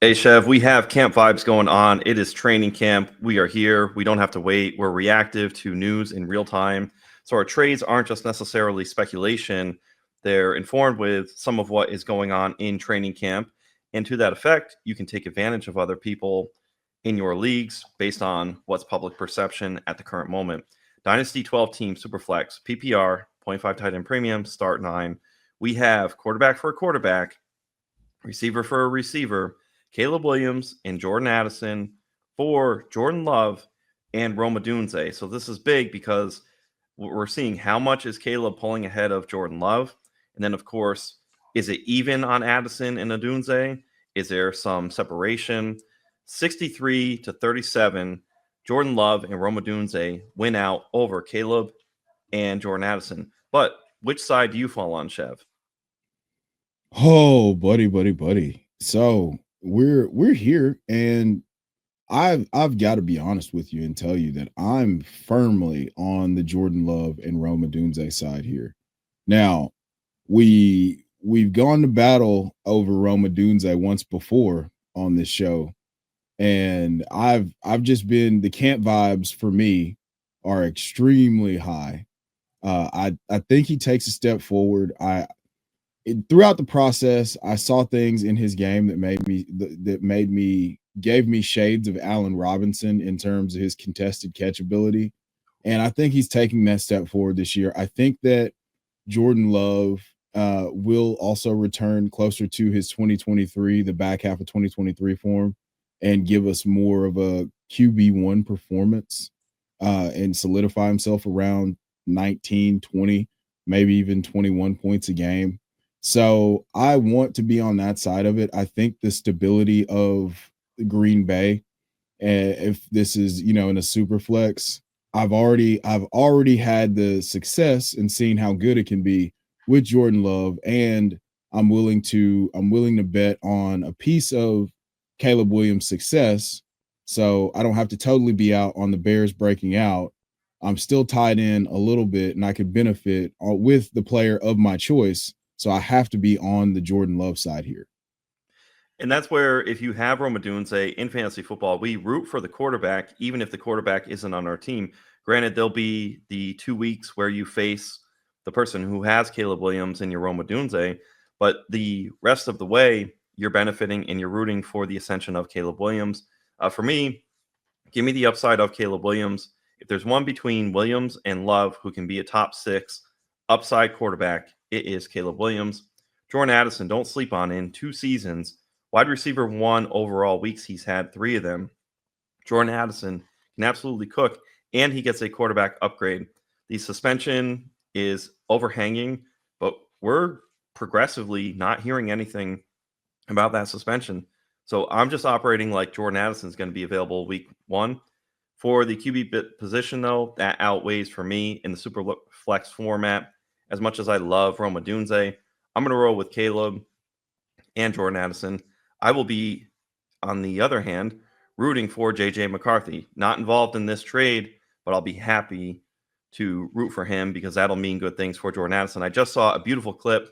Hey, Chev, we have camp vibes going on. It is training camp. We are here. We don't have to wait. We're reactive to news in real time. So our trades aren't just necessarily speculation. They're informed with some of what is going on in training camp. And to that effect, you can take advantage of other people in your leagues based on what's public perception at the current moment. Dynasty 12 team superflex, PPR, 0.5 tight end premium, start 9. We have quarterback for a quarterback, receiver for a receiver, Caleb Williams and Jordan Addison for Jordan Love and Rome Odunze. So this is big because we're seeing how much is Caleb pulling ahead of Jordan Love. And then, of course, is it even on Addison and Odunze? Is there some separation? 63 to 37, Jordan Love and Rome Odunze win out over Caleb and Jordan Addison. But which side do you fall on, Chev? Oh, buddy. So we're here, and I've got to be honest with you and tell you that I'm firmly on the Jordan Love and Rome Odunze side here. Now, we've gone to battle over Rome Odunze once before on this show, and I've just been the camp vibes for me are extremely high. I think he takes a step forward. Throughout the process, I saw things in his game that made me gave me shades of Allen Robinson in terms of his contested catch ability, and I think he's taking that step forward this year. I think that Jordan Love will also return closer to his 2023, the back half of 2023 form, and give us more of a QB1 performance and solidify himself around 19, 20, maybe even 21 points a game. So I want to be on that side of it. I think the stability of Green Bay, if this is in a super flex, I've already had the success and seen how good it can be with Jordan Love, and I'm willing to bet on a piece of Caleb Williams' success, so I don't have to totally be out on the Bears breaking out. I'm still tied in a little bit, and I could benefit with the player of my choice. So I have to be on the Jordan Love side here. And that's where, if you have Rome Odunze in fantasy football, we root for the quarterback, even if the quarterback isn't on our team. Granted, there'll be the 2 weeks where you face the person who has Caleb Williams and your Rome Odunze, but the rest of the way, you're benefiting and you're rooting for the ascension of Caleb Williams. For me, give me the upside of Caleb Williams. If there's one between Williams and Love who can be a top 6 upside quarterback, it is Caleb Williams. Jordan Addison, don't sleep on in 2 seasons. Wide receiver 1 overall weeks, he's had 3 of them. Jordan Addison can absolutely cook, and he gets a quarterback upgrade. The suspension is overhanging, but we're progressively not hearing anything about that suspension. So I'm just operating like Jordan Addison is going to be available week 1. For the QB position, though, that outweighs for me in the super flex format. As much as I love Rome Odunze, I'm going to roll with Caleb and Jordan Addison. I will be, on the other hand, rooting for JJ McCarthy. Not involved in this trade, but I'll be happy to root for him because that'll mean good things for Jordan Addison. I just saw a beautiful clip,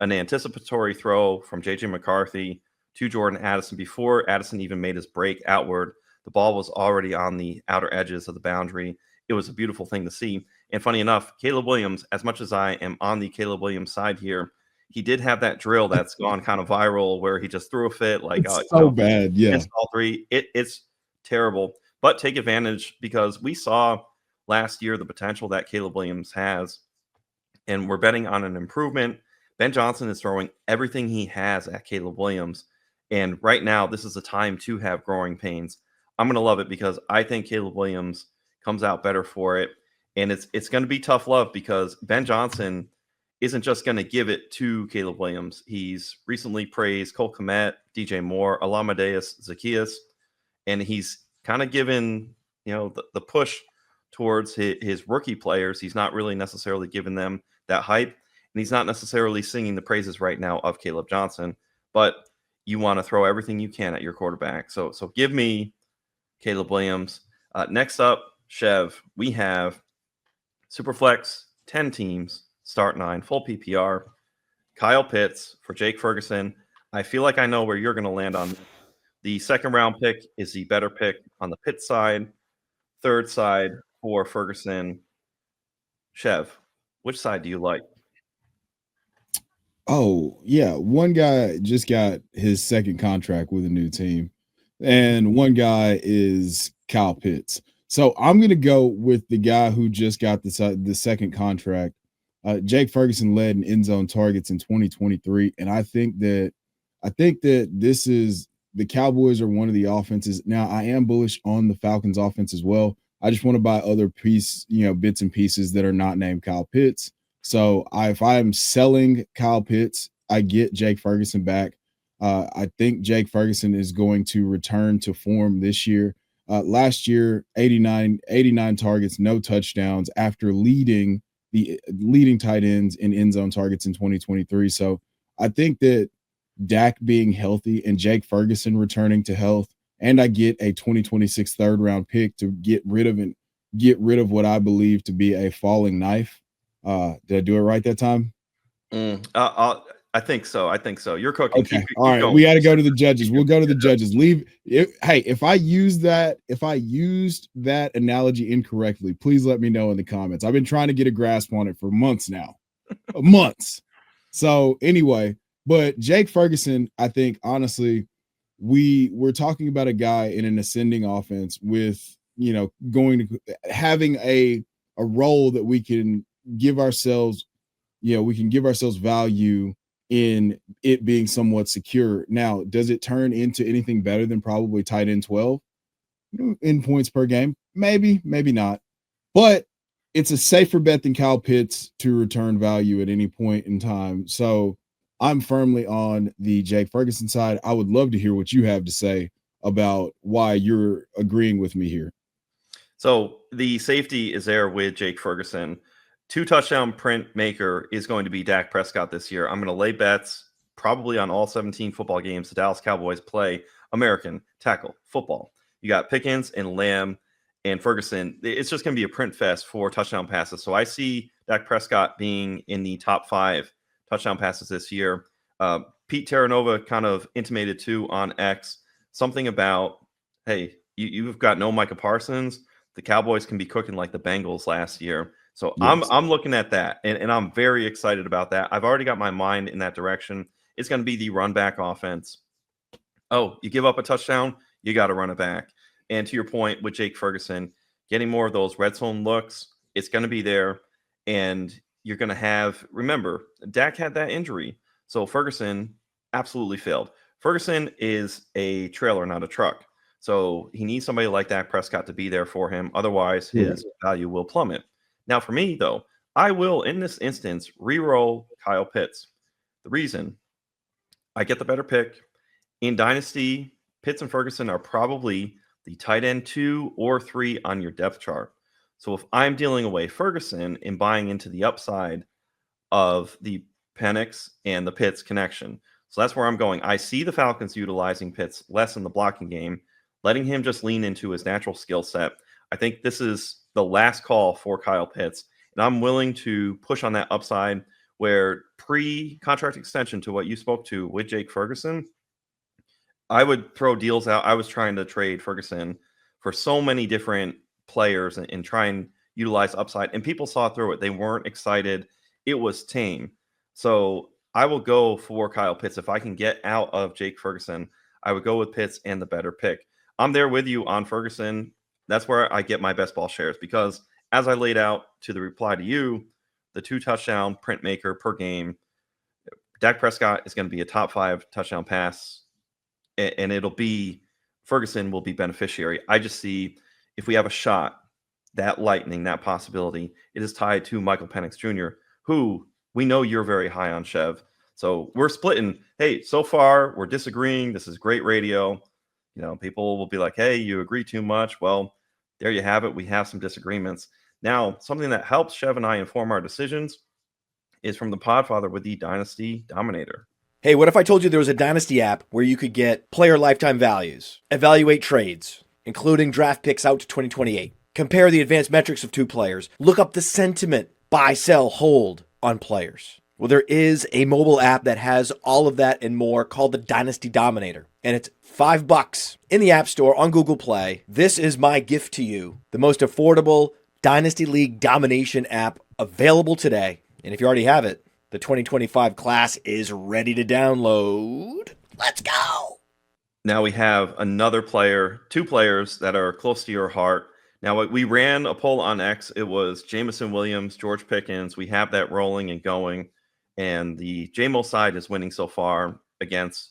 an anticipatory throw from JJ McCarthy to Jordan Addison before Addison even made his break outward. The ball was already on the outer edges of the boundary. It was a beautiful thing to see. And funny enough, Caleb Williams, as much as I am on the Caleb Williams side here, he did have that drill that's gone kind of viral where he just threw a fit like, It's so bad. Yeah. against all 3. It's terrible. But take advantage because we saw last year the potential that Caleb Williams has, and we're betting on an improvement. Ben Johnson is throwing everything he has at Caleb Williams, and right now this is a time to have growing pains. I'm going to love it because I think Caleb Williams comes out better for it, and it's going to be tough love because Ben Johnson isn't just going to give it to Caleb Williams. He's recently praised Cole Kmet, DJ Moore, Alamadeus Zacchaeus, and he's kind of given the push towards his rookie players. He's not really necessarily giving them that hype, and he's not necessarily singing the praises right now of Caleb Johnson, but you want to throw everything you can at your quarterback. So give me Caleb Williams. Next up, Chev, we have Superflex, 10 teams, start 9, full PPR. Kyle Pitts for Jake Ferguson. I feel like I know where you're going to land on this. The second round pick is the better pick on the Pitt side. Third side for Ferguson. Chev, which side do you like? Oh, yeah. One guy just got his second contract with a new team, and one guy is Kyle Pitts. So I'm going to go with the guy who just got the second contract. Jake Ferguson led in end zone targets in 2023, and I think that this is the Cowboys are one of the offenses. Now, I am bullish on the Falcons offense as well. I just want to buy other bits and pieces that are not named Kyle Pitts. So if I'm selling Kyle Pitts, I get Jake Ferguson back. I think Jake Ferguson is going to return to form this year. Last year, 89 targets, no touchdowns after leading tight ends in end zone targets in 2023. So I think that Dak being healthy and Jake Ferguson returning to health, and I get a 2026 third round pick to get rid of what I believe to be a falling knife. Did I do it right that time? I think so. You're cooking. Okay. Keep All right. going. We got to go to the judges. We'll go to the judges. Hey, if I used that analogy incorrectly, please let me know in the comments. I've been trying to get a grasp on it for months now. Months. So anyway, but Jake Ferguson, I think honestly, we're talking about a guy in an ascending offense with, having a role that we can give ourselves, value in it being somewhat secure. Now, does it turn into anything better than probably tight end 12 in points per game? Maybe, maybe not. But it's a safer bet than Kyle Pitts to return value at any point in time. So I'm firmly on the Jake Ferguson side. I would love to hear what you have to say about why you're agreeing with me here. So the safety is there with Jake Ferguson. 2-touchdown print maker is going to be Dak Prescott this year. I'm going to lay bets probably on all 17 football games the Dallas Cowboys play American tackle football. You got Pickens and Lamb and Ferguson. It's just going to be a print fest for touchdown passes. So I see Dak Prescott being in the top 5 touchdown passes this year. Pete Terranova kind of intimated too on X something about, hey, you've got no Micah Parsons. The Cowboys can be cooking like the Bengals last year. So yes. I'm looking at that, and I'm very excited about that. I've already got my mind in that direction. It's going to be the run back offense. Oh, you give up a touchdown, you got to run it back. And to your point with Jake Ferguson, getting more of those red zone looks, it's going to be there. And you're going to have, remember, Dak had that injury. So Ferguson absolutely failed. Ferguson is a trailer, not a truck. So he needs somebody like Dak Prescott to be there for him. Otherwise, his value will plummet. Now, for me, though, I will, in this instance, re-roll Kyle Pitts. The reason, I get the better pick. In Dynasty, Pitts and Ferguson are probably the tight end 2 or 3 on your depth chart. So if I'm dealing away Ferguson and buying into the upside of the Penix and the Pitts connection, so that's where I'm going. I see the Falcons utilizing Pitts less in the blocking game, letting him just lean into his natural skill set. I think this is the last call for Kyle Pitts, and I'm willing to push on that upside where pre-contract extension to what you spoke to with Jake Ferguson, I would throw deals out. I was trying to trade Ferguson for so many different players and try and utilize upside, and people saw through it. They weren't excited. It was tame. So I will go for Kyle Pitts. If I can get out of Jake Ferguson, I would go with Pitts and the better pick. I'm there with you on Ferguson. That's where I get my best ball shares because as I laid out to the reply to you, the 2-touchdown print maker per game, Dak Prescott is going to be a top 5 touchdown pass, and it'll be Ferguson will be beneficiary. I just see if we have a shot, that lightning, that possibility, it is tied to Michael Penix Jr., who we know you're very high on, Chev. So we're splitting. Hey, so far we're disagreeing. This is great radio. People will be like, hey, you agree too much. Well, there you have it. We have some disagreements. Now, something that helps Chev and I inform our decisions is from the Podfather with the Dynasty Dominator. Hey, what if I told you there was a Dynasty app where you could get player lifetime values, evaluate trades, including draft picks out to 2028, compare the advanced metrics of 2 players, look up the sentiment, buy, sell, hold on players? Well, there is a mobile app that has all of that and more called the Dynasty Dominator, and it's $5 in the App Store on Google Play. This is my gift to you, the most affordable Dynasty League domination app available today. And if you already have it, the 2025 class is ready to download. Let's go. Now we have another player, two players that are close to your heart. Now, we ran a poll on X. It was Jameson Williams, George Pickens. We have that rolling and going. And the JMO side is winning so far against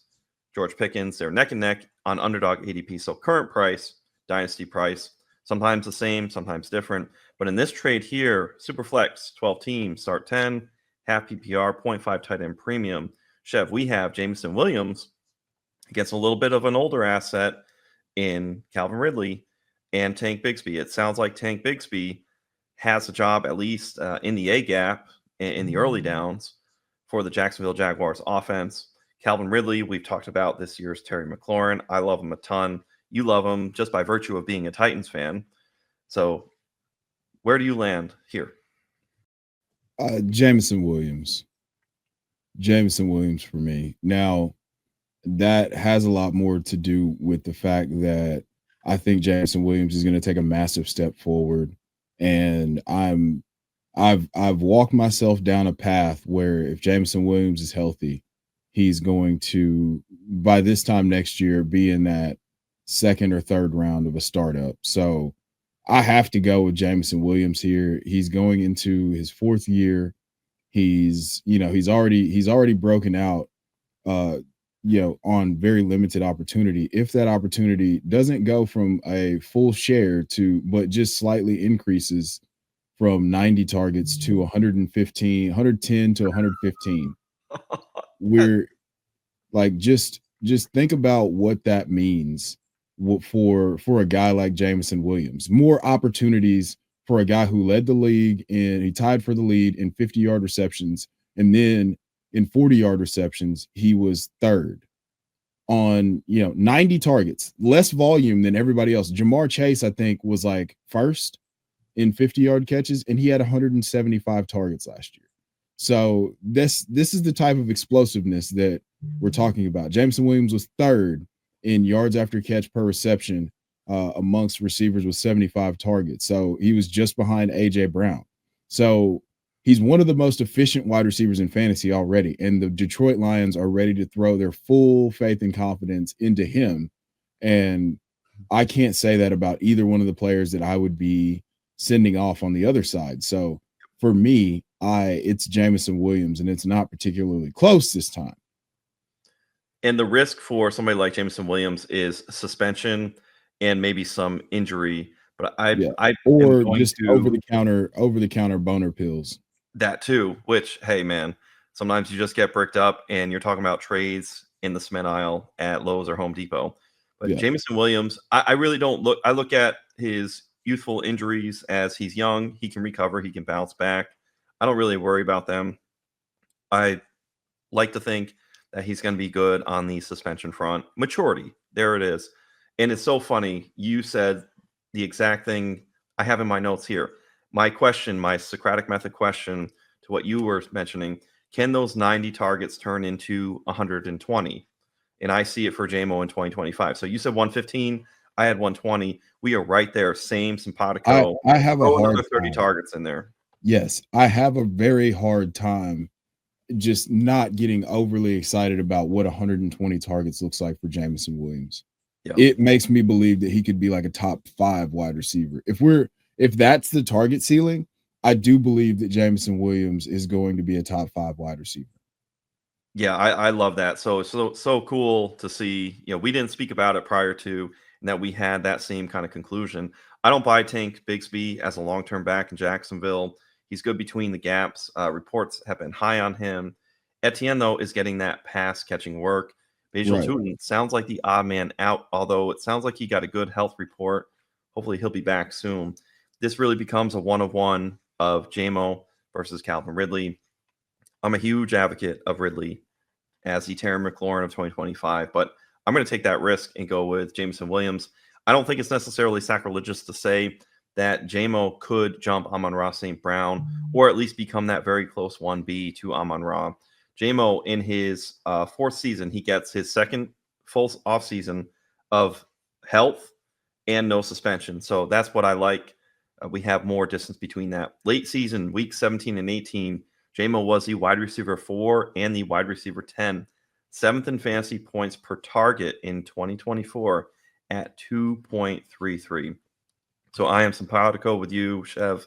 George Pickens. They're neck and neck on underdog ADP. So current price, dynasty price, sometimes the same, sometimes different. But in this trade here, superflex, 12 teams, start 10, half PPR, 0.5 tight end premium. Chev, we have Jameson Williams against a little bit of an older asset in Calvin Ridley and Tank Bigsby. It sounds like Tank Bigsby has a job at least in the A gap in the early downs for the Jacksonville Jaguars offense. Calvin Ridley, we've talked about this year's Terry McLaurin. I love him a ton. You love him just by virtue of being a Titans fan. So where do you land here? Jameson Williams. Jameson Williams for me. Now, that has a lot more to do with the fact that I think Jameson Williams is going to take a massive step forward. And I've walked myself down a path where if Jameson Williams is healthy, he's going to, by this time next year, be in that second or third round of a startup. So I have to go with Jameson Williams here. He's going into his fourth year. He's already broken out, on very limited opportunity. If that opportunity doesn't go from a full share but just slightly increases from 90 targets to 110 to 115, we're like, just think about what that means for a guy like Jameson Williams. More opportunities for a guy who led the league and he tied for the lead in 50-yard receptions, and then in 40-yard receptions he was third on 90 targets, less volume than everybody else. Jamar Chase, I think, was like first in 50-yard catches, and he had 175 targets last year. So this is the type of explosiveness that we're talking about. Jameson Williams was third in yards after catch per reception amongst receivers with 75 targets. So he was just behind A.J. Brown. So he's one of the most efficient wide receivers in fantasy already, and the Detroit Lions are ready to throw their full faith and confidence into him. And I can't say that about either one of the players that I would be sending off on the other side. So for me, it's Jameson Williams, and it's not particularly close this time. And the risk for somebody like Jameson Williams is suspension and maybe some injury. But or just over the counter boner pills. That too, which, hey man, sometimes you just get bricked up and you're talking about trades in the cement aisle at Lowe's or Home Depot. But Jameson Williams, I really don't look. I look at his youthful injuries as he's young. He can recover. He can bounce back. I don't really worry about them. I like to think that he's going to be good on the suspension front. Maturity, there it is. And it's so funny. You said the exact thing I have in my notes here. My question, my Socratic method question to what you were mentioning, can those 90 targets turn into 120? And I see it for JMO in 2025. So you said 115. I had 120. We are right there. Same simpatico. I have another 30 targets in there. Yes, I have a very hard time just not getting overly excited about what 120 targets looks like for Jameson Williams. Yeah. It makes me believe that he could be like a top 5 wide receiver. If that's the target ceiling, I do believe that Jameson Williams is going to be a top 5 wide receiver. Yeah, I love that. So cool to see. We didn't speak about it prior to, and that we had that same kind of conclusion. I don't buy Tank Bigsby as a long-term back in Jacksonville. He's good between the gaps. Reports have been high on him. Etienne, though, is getting that pass-catching work. Basil Tootin sounds like the odd man out, although it sounds like he got a good health report. Hopefully he'll be back soon. This really becomes a one-of-one of JMO versus Calvin Ridley. I'm a huge advocate of Ridley as the Terry McLaurin of 2025, but I'm going to take that risk and go with Jameson Williams. I don't think it's necessarily sacrilegious to say that JMO could jump Amon-Ra St. Brown, or at least become that very close 1B to Amon-Ra. JMO, in his fourth season, he gets his second full offseason of health and no suspension. So that's what I like. We have more distance between that. Late season, week 17 and 18, JMO was the wide receiver 4 and the wide receiver 10, 7th in fantasy points per target in 2024 at 2.33. So I am simpatico with you, Chev.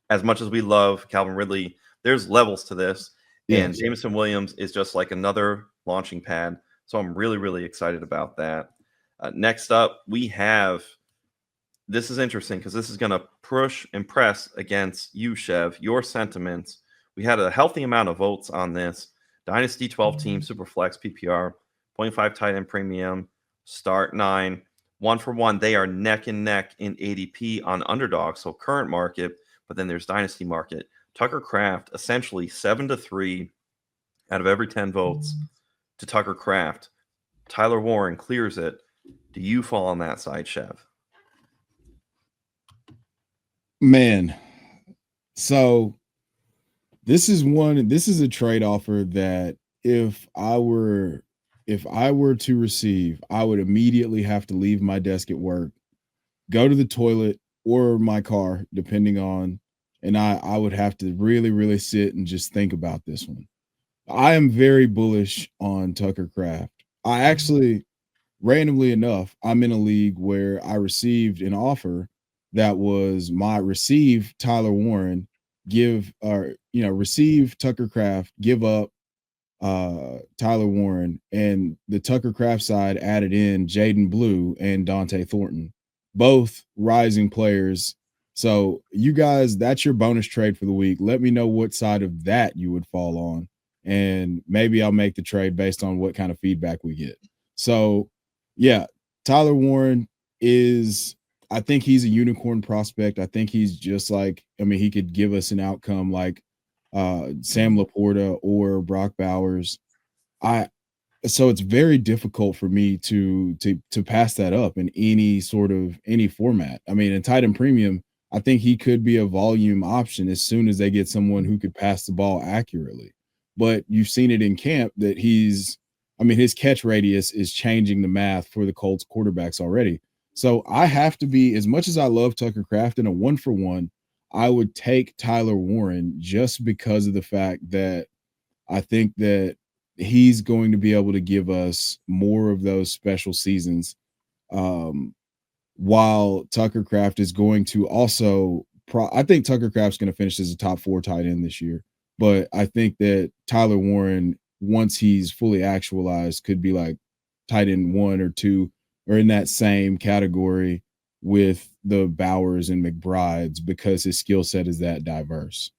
As much as we love Calvin Ridley, there's levels to this. Yes. And Jameson Williams is just like another launching pad. So I'm really, really excited about that. Next up, we have, this is interesting because this is going to push and press against you, Chev, your sentiments. We had a healthy amount of votes on this. Dynasty 12 team, Superflex, PPR, 0.5 tight end premium, start 9. 1-for-1, they are neck and neck in ADP on underdog, so current market, but then there's Dynasty market. Tucker Kraft, essentially 7-3 out of every 10 votes to Tucker Kraft. Tyler Warren clears it. Do you fall on that side, Chev? Man, so this is a trade offer that if I were to receive, I would immediately have to leave my desk at work, go to the toilet or my car, depending on, and I would have to really, really sit and just think about this one. I am very bullish on Tucker Kraft. I actually, randomly enough, I'm in a league where I received an offer that was receive Tyler Warren, receive Tucker Kraft, give up Tyler Warren, and the Tucker Kraft side added in Jaden Blue and Dante Thornton, both rising players. So you guys, that's your bonus trade for the week. Let me know what side of that you would fall on, and maybe I'll make the trade based on what kind of feedback we get. So yeah, Tyler Warren I think he's a unicorn prospect. I think he's just like, he could give us an outcome like Sam Laporta or Brock Bowers. So it's very difficult for me to pass that up in any format. In tight end premium, I think he could be a volume option as soon as they get someone who could pass the ball accurately. But you've seen it in camp that his catch radius is changing the math for the Colts quarterbacks already. So I have to be, as much as I love Tucker Kraft in a 1-for-1, I would take Tyler Warren just because of the fact that I think that he's going to be able to give us more of those special seasons, while Tucker Kraft is going to also I think Tucker Kraft's going to finish as a top 4 tight end this year, but I think that Tyler Warren, once he's fully actualized, could be like tight end 1 or 2 or in that same category with the Bowers and McBrides because his skill set is that diverse.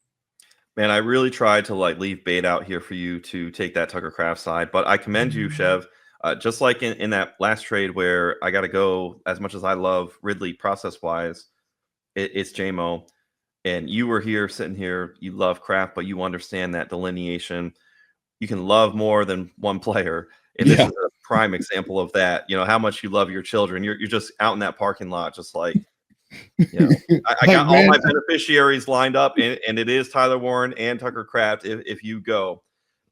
Man, I really tried to leave bait out here for you to take that Tucker Kraft side, but I commend you, Chev. Just like in that last trade where I got to go, as much as I love Ridley process-wise, it's JMO. And you were here, sitting here, you love Kraft, but you understand that delineation. You can love more than one player. And this is a prime example of that. How much you love your children. You're just out in that parking lot, just like, I got all my beneficiaries lined up, and it is Tyler Warren and Tucker Kraft if you go.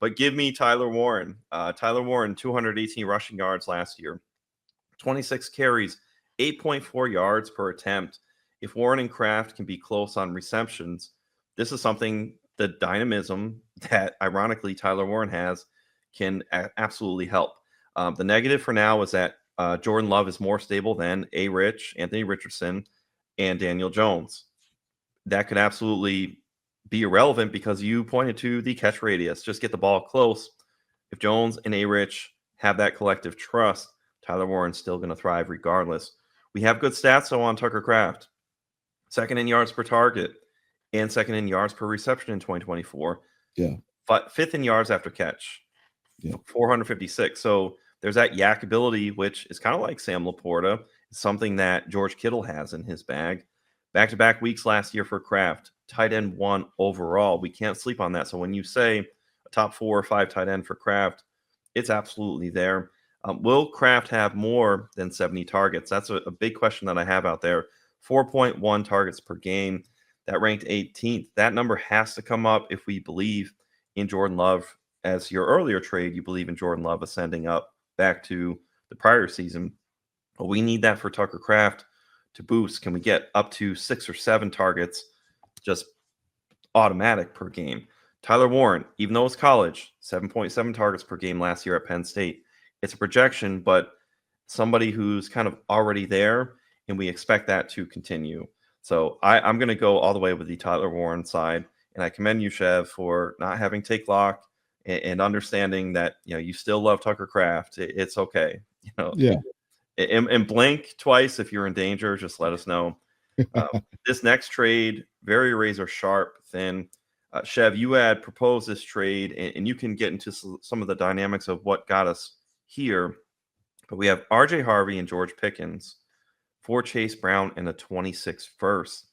But give me Tyler Warren. Tyler Warren, 218 rushing yards last year, 26 carries, 8.4 yards per attempt. If Warren and Kraft can be close on receptions, this is something, the dynamism that ironically Tyler Warren has can absolutely help. The negative for now is that Jordan Love is more stable than A-Rich, Anthony Richardson, and Daniel Jones. That could absolutely be irrelevant because you pointed to the catch radius. Just get the ball close. If Jones and A-Rich have that collective trust, Tyler Warren's still going to thrive regardless. We have good stats, though, on Tucker Kraft. Second in yards per target and second in yards per reception in 2024. Yeah. Fifth in yards after catch. Yeah. 456. So there's that yak ability, which is kind of like Sam Laporta. It's something that George Kittle has in his bag. Back-to-back weeks last year for Kraft, tight end 1 overall. We can't sleep on that. So when you say a top 4 or 5 tight end for Kraft, it's absolutely there. Will Kraft have more than 70 targets? That's a big question that I have out there. 4.1 targets per game. That ranked 18th. That number has to come up if we believe in Jordan Love. As your earlier trade, you believe in Jordan Love ascending up back to the prior season. But we need that for Tucker Kraft to boost. Can we get up to 6 or 7 targets just automatic per game? Tyler Warren, even though it's college, 7.7 targets per game last year at Penn State. It's a projection, but somebody who's kind of already there, and we expect that to continue. So I'm going to go all the way with the Tyler Warren side, and I commend you, Chev, for not having take lock and understanding that you still love Tucker Kraft. It's okay, Yeah. And blink twice if you're in danger. Just let us know. This next trade, very razor sharp, thin. Chev, you had proposed this trade, and you can get into some of the dynamics of what got us here. But we have RJ Harvey and George Pickens for Chase Brown and a 26 first,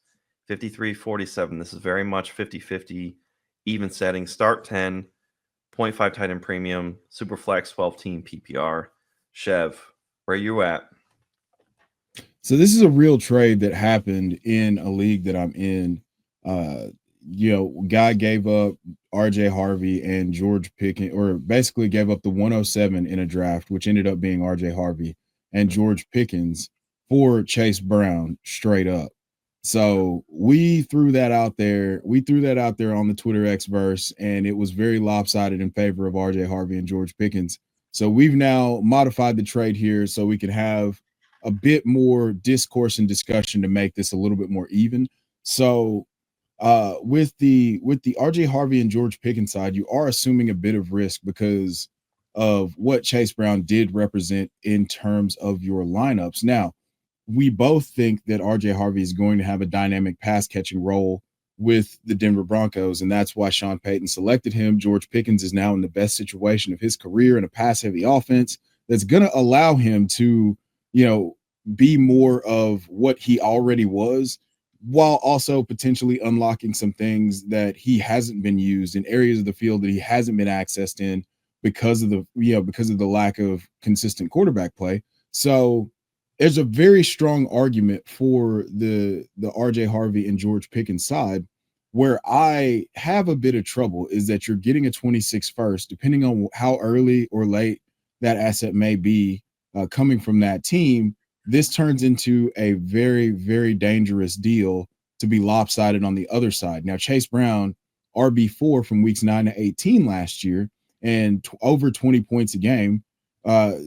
53-47. This is very much 50-50, even setting. Start 10, 0.5 tight end premium, super flex 12 team PPR. Chev, where you at? So this is a real trade that happened in a league that I'm in. Guy gave up RJ Harvey and George Pickens, or basically gave up the 107 in a draft, which ended up being RJ Harvey and George Pickens for Chase Brown straight up. So we threw that out there. We threw that out there on the Twitter Xverse, and it was very lopsided in favor of RJ Harvey and George Pickens. So we've now modified the trade here so we can have a bit more discourse and discussion to make this a little bit more even. So with the RJ Harvey and George Pickens side, you are assuming a bit of risk because of what Chase Brown did represent in terms of your lineups. Now, we both think that RJ Harvey is going to have a dynamic pass catching role with the Denver Broncos, and that's why Sean Payton selected him. George Pickens is now in the best situation of his career in a pass heavy offense that's going to allow him to, be more of what he already was, while also potentially unlocking some things that he hasn't been used in areas of the field that he hasn't been accessed in because of the lack of consistent quarterback play. So there's a very strong argument for the RJ Harvey and George Pickens side. Where I have a bit of trouble is that you're getting a 26 first, depending on how early or late that asset may be coming from that team. This turns into a very, very dangerous deal to be lopsided on the other side. Now, Chase Brown, RB4 from weeks 9 to 18 last year, and over 20 points a game.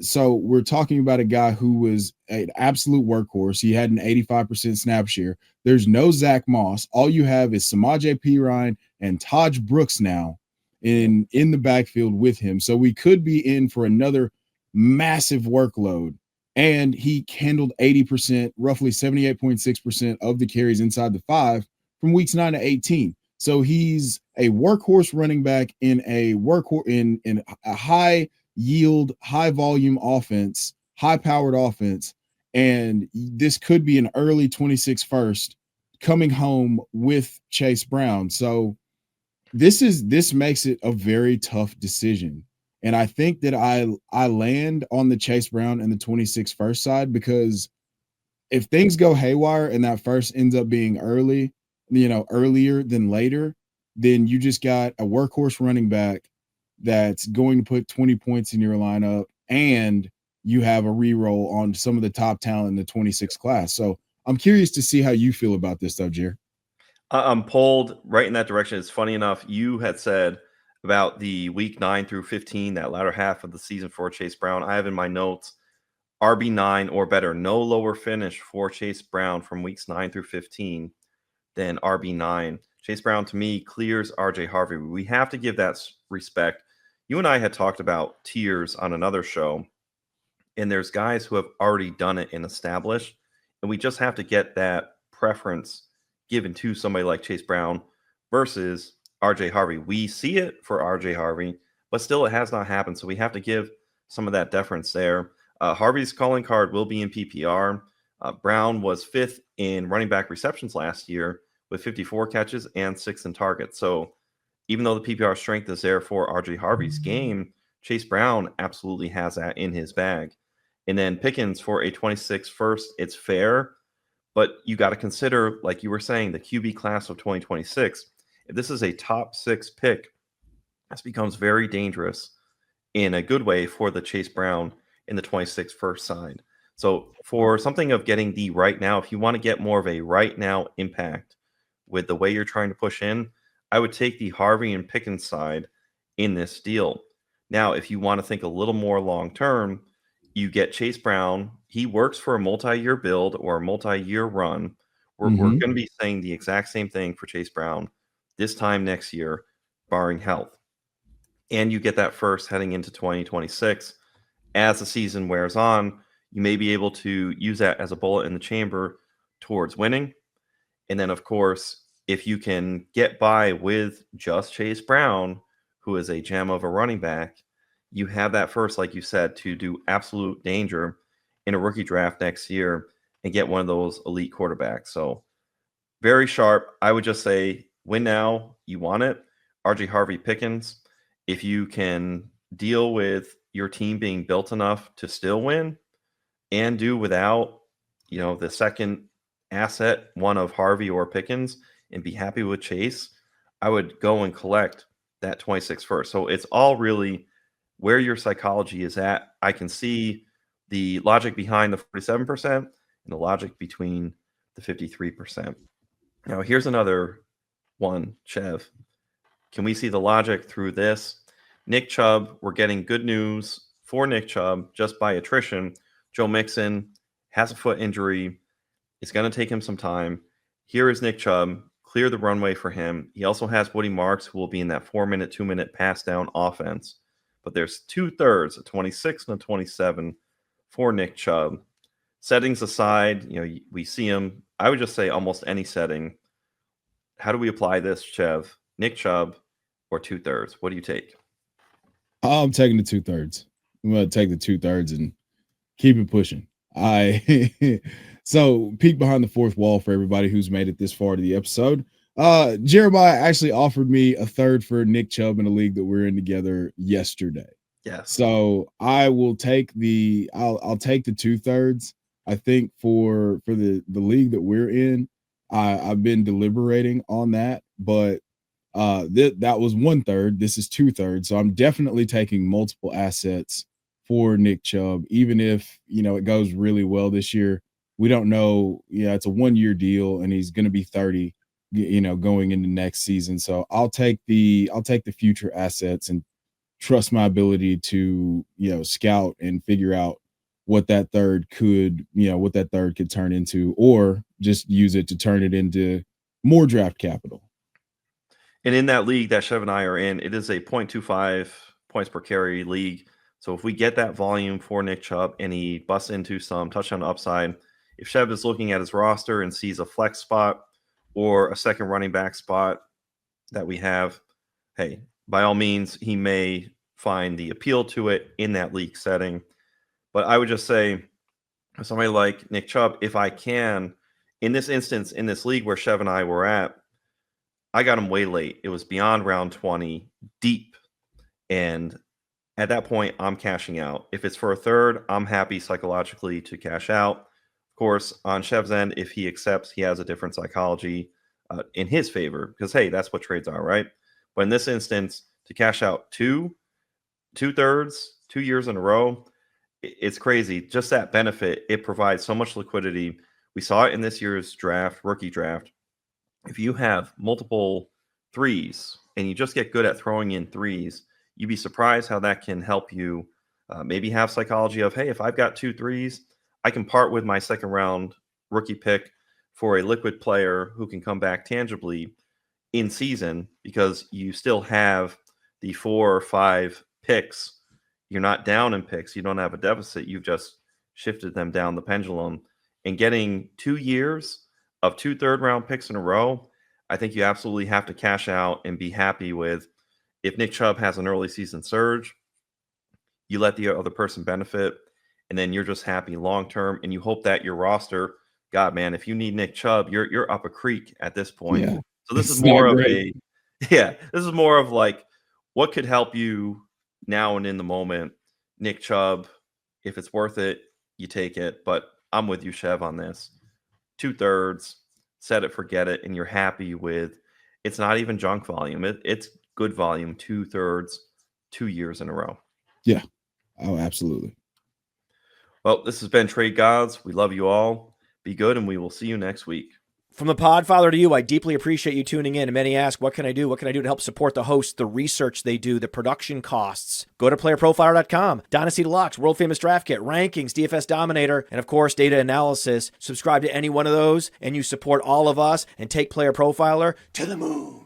So we're talking about a guy who was an absolute workhorse. He had an 85% snap share. There's no Zach Moss. All you have is Samaje Perine and Taj Brooks now in the backfield with him. So we could be in for another massive workload. And he handled 80%, roughly 78.6% of the carries inside the 5 from weeks 9 to 18. So he's a workhorse running back in a high yield, high volume offense, high powered offense. And this could be an early 26 first coming home with Chase Brown. So this makes it a very tough decision. And I think that I land on the Chase Brown and the 26 first side, because if things go haywire and that first ends up being earlier than later, then you just got a workhorse running back that's going to put 20 points in your lineup, and you have a reroll on some of the top talent in the 26 class. So I'm curious to see how you feel about this, though, Jer. I'm pulled right in that direction. It's funny enough, you had said about the week 9 through 15, that latter half of the season for Chase Brown. I have in my notes RB9 or better, no lower finish for Chase Brown from weeks 9 through 15 than RB9. Chase Brown, to me, clears RJ Harvey. We have to give that respect. You and I had talked about tiers on another show, and there's guys who have already done it and established, and we just have to get that preference given to somebody like Chase Brown versus RJ Harvey. We see it for RJ Harvey, but still it has not happened. So we have to give some of that deference there. Harvey's calling card will be in PPR. Brown was 5th in running back receptions last year with 54 catches and 6 in targets. So even though the PPR strength is there for RJ Harvey's game, Chase Brown absolutely has that in his bag. And then Pickens for a 26 first, it's fair, But you got to consider, like you were saying, the QB class of 2026. If this is a top 6 pick, this becomes very dangerous in a good way for the Chase Brown in the 26 first side. So for something of getting the right now, if you want to get more of a right now impact with the way you're trying to push in, I would take the Harvey and Pickens side in this deal. Now, if you want to think a little more long term, you get Chase Brown. He works for a multi-year build or a multi-year run. We're going to be saying the exact same thing for Chase Brown this time next year, barring health. And you get that first heading into 2026. As the season wears on, you may be able to use that as a bullet in the chamber towards winning. And then, of course, if you can get by with just Chase Brown, who is a gem of a running back, you have that first, like you said, to do absolute danger in a rookie draft next year and get one of those elite quarterbacks. So very sharp. I would just say win now. You want it. RJ Harvey Pickens. If you can deal with your team being built enough to still win and do without, the second asset, one of Harvey or Pickens, and be happy with Chase, I would go and collect that 26 first. So it's all really where your psychology is at. I can see the logic behind the 47% and the logic between the 53%. Now, here's another one, Chev. Can we see the logic through this? Nick Chubb, we're getting good news for Nick Chubb just by attrition. Joe Mixon has a foot injury. It's going to take him some time. Here is Nick Chubb. Clear the runway for him. He also has Woody Marks, who will be in that 4-minute, 2-minute pass down offense. But there's 2/3, a 26 and a 27 for Nick Chubb. Settings aside, we see him. I would just say almost any setting. How do we apply this, Chev? Nick Chubb or 2/3? What do you take? I'm taking the 2/3. I'm going to take the 2/3 and keep it pushing. So peek behind the fourth wall for everybody who's made it this far to the episode. Jeremiah actually offered me a third for Nick Chubb in a league that we're in together yesterday. Yeah. So I will take I'll take the 2/3. I think for the league that we're in, I've been deliberating on that, but that was 1/3. This is 2/3. So I'm definitely taking multiple assets for Nick Chubb, even if it goes really well this year. We don't know. It's a 1-year deal, and he's going to be 30. Going into next season. So I'll take the future assets and trust my ability to scout and figure out what that third could turn into, or just use it to turn it into more draft capital. And in that league that Chev and I are in, it is a 0.25 points per carry league. So if we get that volume for Nick Chubb and he busts into some touchdown upside, if Chev is looking at his roster and sees a flex spot or a second running back spot that we have, hey, by all means, he may find the appeal to it in that league setting. But I would just say, somebody like Nick Chubb, if I can, in this instance, in this league where Chev and I were at, I got him way late. It was beyond round 20, deep. And at that point, I'm cashing out. If it's for a third, I'm happy psychologically to cash out. Of course, on Chev's end, if he accepts, he has a different psychology in his favor because, hey, that's what trades are, right? But in this instance, to cash out 2/3, 2 years in a row, it's crazy. Just that benefit, it provides so much liquidity. We saw it in this year's draft, rookie draft. If you have multiple threes and you just get good at throwing in threes, you'd be surprised how that can help you maybe have psychology of, hey, if I've got 2 threes, I can part with my second round rookie pick for a liquid player who can come back tangibly in season because you still have the 4 or 5 picks. You're not down in picks. You don't have a deficit. You've just shifted them down the pendulum. And getting 2 years of 2 third-round picks in a row, I think you absolutely have to cash out and be happy with. If Nick Chubb has an early season surge, you let the other person benefit, and then you're just happy long-term, and you hope that your roster, God, man, if you need Nick Chubb, you're up a creek at this point. Yeah. So this is more of this is more of like what could help you now and in the moment. Nick Chubb, if it's worth it, you take it. But I'm with you, Chev, on this. 2/3, set it, forget it, and you're happy with. It's not even junk volume. It's good volume. 2/3, 2 years in a row. Yeah. Oh, absolutely. Well, this has been Trade Gods. We love you all. Be good, and we will see you next week. From the Podfather to you, I deeply appreciate you tuning in. And many ask, what can I do? What can I do to help support the hosts, the research they do, the production costs? Go to playerprofiler.com, Dynasty Deluxe, World Famous Draft Kit, Rankings, DFS Dominator, and of course, data analysis. Subscribe to any one of those, and you support all of us and take Player Profiler to the moon.